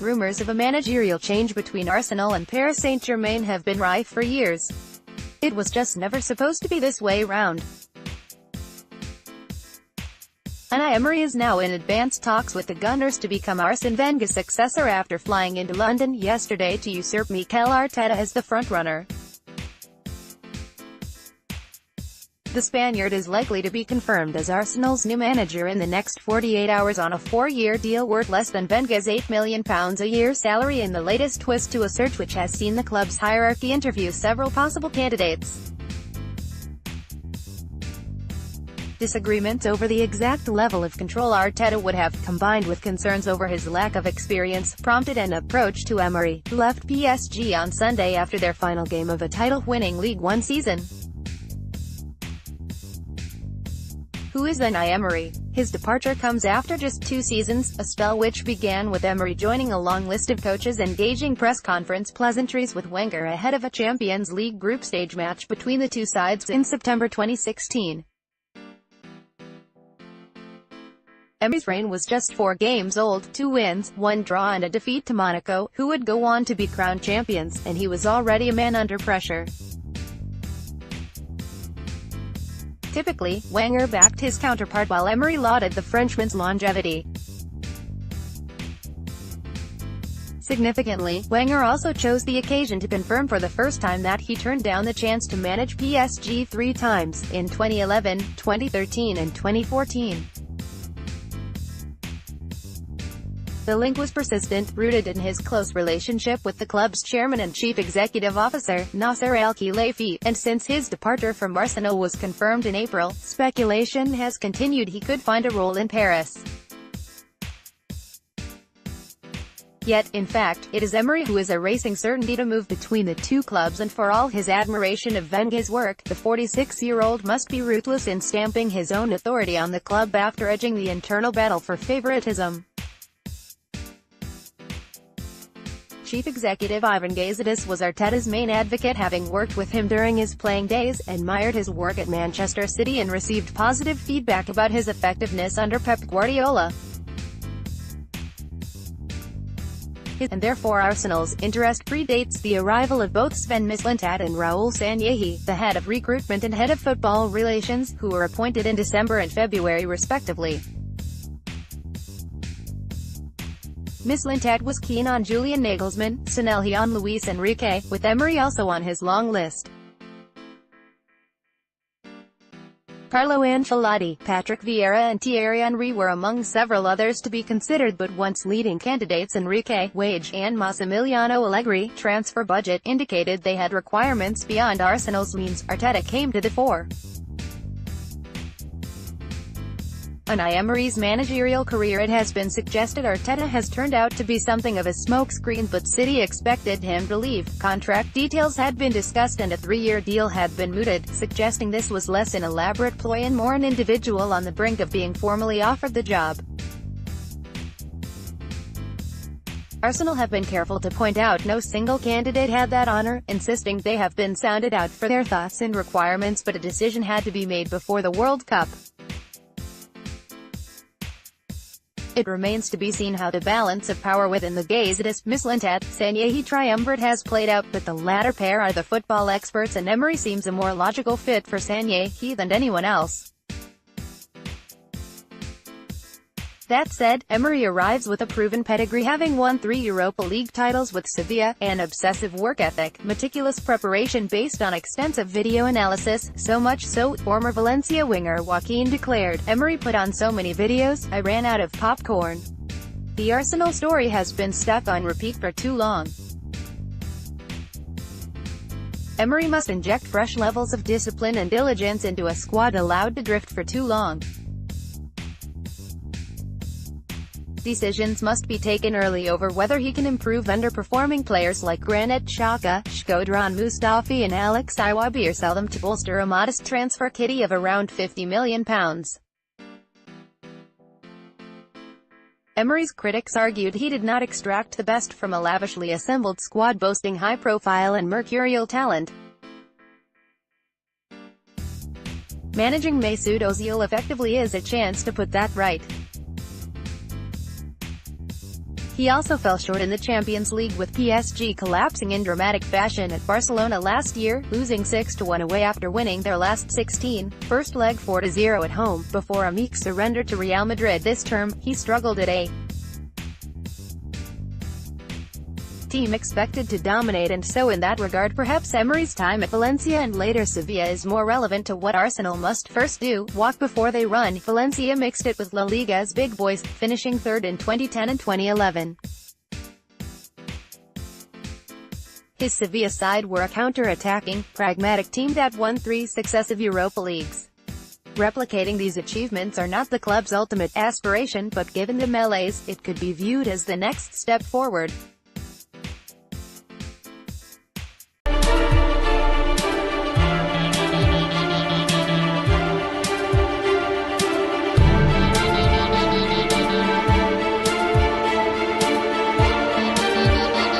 Rumours of a managerial change between Arsenal and Paris Saint-Germain have been rife for years. It was just never supposed to be this way round. Unai Emery is now in advanced talks with the Gunners to become Arsene Wenger's successor after flying into London yesterday to usurp Mikel Arteta as the frontrunner. The Spaniard is likely to be confirmed as Arsenal's new manager in the next 48 hours on a 4-year deal worth less than Wenger's £8 million a year salary, in the latest twist to a search which has seen the club's hierarchy interview several possible candidates. Disagreements over the exact level of control Arteta would have, combined with concerns over his lack of experience, prompted an approach to Emery, who left PSG on Sunday after their final game of a title-winning League One season. Who is Unai Emery? His departure comes after just 2 seasons, a spell which began with Emery joining a long list of coaches engaging press conference pleasantries with Wenger ahead of a Champions League group stage match between the two sides in September 2016. Emery's reign was just 4 games old, 2 wins, 1 draw and a defeat to Monaco, who would go on to be crowned champions, and he was already a man under pressure. Typically, Wenger backed his counterpart while Emery lauded the Frenchman's longevity. Significantly, Wenger also chose the occasion to confirm for the first time that he turned down the chance to manage PSG 3 times, in 2011, 2013 and 2014. The link was persistent, rooted in his close relationship with the club's chairman and chief executive officer, Nasser Al-Khelaifi, and since his departure from Arsenal was confirmed in April, speculation has continued he could find a role in Paris. Yet, in fact, it is Emery who is erasing certainty to move between the two clubs, and for all his admiration of Wenger's work, the 46-year-old must be ruthless in stamping his own authority on the club after edging the internal battle for favoritism. Chief executive Ivan Gazidis was Arteta's main advocate, having worked with him during his playing days, admired his work at Manchester City and received positive feedback about his effectiveness under Pep Guardiola. And therefore Arsenal's interest predates the arrival of both Sven Mislintat and Raoul Sanllehi, the head of recruitment and head of football relations, who were appointed in December and February respectively. Mislintat was keen on Julian Nagelsmann, Sanllehi on Luis Enrique, with Emery also on his long list. Carlo Ancelotti, Patrick Vieira and Thierry Henry were among several others to be considered, but once leading candidates Enrique, wage, and Massimiliano Allegri, transfer budget, indicated they had requirements beyond Arsenal's means, Arteta came to the fore. Unai Emery's managerial career. It has been suggested Arteta has turned out to be something of a smokescreen, but City expected him to leave. Contract details had been discussed and a 3-year deal had been mooted, suggesting this was less an elaborate ploy and more an individual on the brink of being formally offered the job. Arsenal have been careful to point out no single candidate had that honor, insisting they have been sounded out for their thoughts and requirements, but a decision had to be made before the World Cup. It remains to be seen how the balance of power within the Gazidis-Mislintat-Sanllehi triumvirate has played out, but the latter pair are the football experts and Emery seems a more logical fit for Sanllehi than anyone else. That said, Emery arrives with a proven pedigree, having won 3 Europa League titles with Sevilla, an obsessive work ethic, meticulous preparation based on extensive video analysis, so much so, former Valencia winger Joaquin declared, "Emery put on so many videos, I ran out of popcorn." The Arsenal story has been stuck on repeat for too long. Emery must inject fresh levels of discipline and diligence into a squad allowed to drift for too long. Decisions must be taken early over whether he can improve underperforming players like Granit Xhaka, Shkodran Mustafi and Alex Iwobi, or sell them to bolster a modest transfer kitty of around £50 million. Emery's critics argued he did not extract the best from a lavishly assembled squad boasting high-profile and mercurial talent. Managing Mesut Ozil effectively is a chance to put that right. He also fell short in the Champions League with PSG collapsing in dramatic fashion at Barcelona last year, losing 6-1 away after winning their last 16, first leg 4-0 at home, before a meek surrender to Real Madrid this term. He struggled at a team expected to dominate, and so in that regard perhaps Emery's time at Valencia and later Sevilla is more relevant to what Arsenal must first do: walk before they run. Valencia mixed it with La Liga's big boys, finishing third in 2010 and 2011. His Sevilla side were a counter-attacking, pragmatic team that won 3 successive Europa Leagues. Replicating these achievements are not the club's ultimate aspiration, but given the melees, it could be viewed as the next step forward.